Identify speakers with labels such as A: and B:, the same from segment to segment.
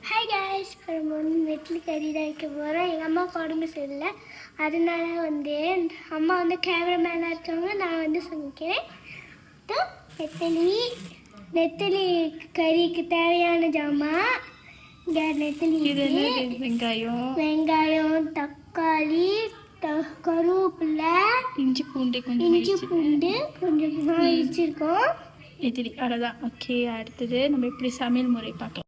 A: Hi guys, இப்போ நெத்திலி கறி தான் வைக்க போகிறோம். எங்கள் அம்மாவுக்கு உடம்பு சரியில்லை, அதனால அம்மா கேமராமேனாக இருக்காங்க, நான் சமைக்கிறேன். நெத்திலி கறிக்கு தேவையான ஜாமான் இங்கே நெத்திலி, வெங்காயம், தக்காளி, கருவேப்பிலை, இஞ்சி பூண்டு கொஞ்சம் வச்சிருக்கோம்.
B: நெத்திலி அவ்வளோதான். ஓகே, அடுத்தது நம்ம இப்படி சமையல் முறை பார்க்கலாம்.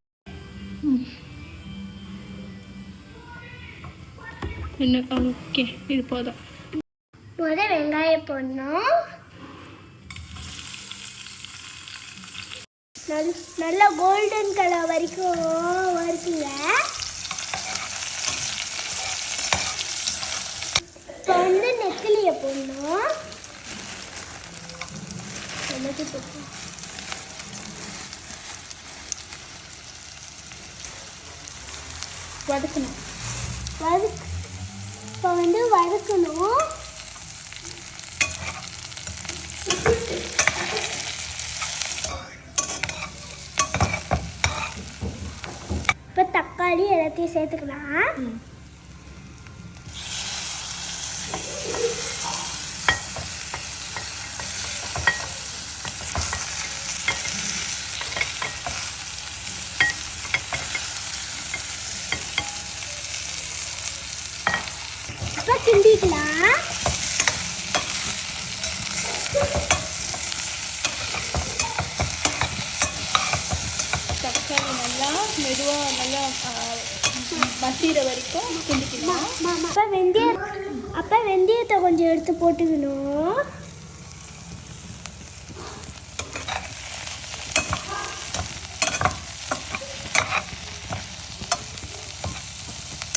B: இன்னும் ஓகே, இது போதும்.
A: முதல் வெங்காயம் போடணும். நல்லா கோல்டன் கலர் வரைக்கும் வறுக்குங்க. இப்போ நெத்திலியை போடணும்.
B: வதக்கணும்.
A: இப்போ வதக்கணும். இப்போ தக்காளி எல்லாத்தையும் சேர்த்துக்கலாம். இப்போ கிண்டிக்கலாம்.
B: தக்காளி நல்லா மெதுவாக நல்லா மசிகிற வரைக்கும் கிண்டிக்கலாம்.
A: அப்போ வெந்தயத்தை கொஞ்சம் எடுத்து போட்டுக்கணும்.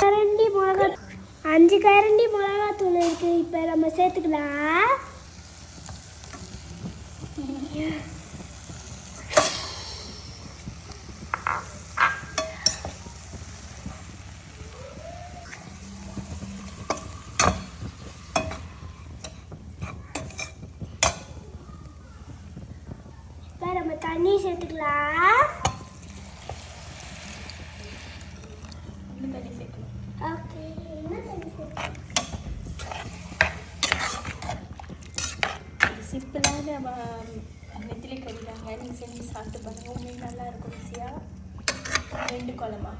A: கரண்டி மிளகா 5 கரண்டி மிளகாத்தூள் இருக்கு. இப்போ நம்ம சேர்த்துக்கலாம். இப்போ நம்ம தண்ணி சேர்த்துக்கலாம்.
B: தண்ணி சேர்க்கணும்.
A: ஓகே,
B: சிம்பிளான நெத்திலி கறி தாங்க. நீங்கள் செஞ்சு சாப்பிட்டு பாருங்கள், உங்களுக்கு நல்லா இருக்கும். ருசியாக 2 குழம்பா.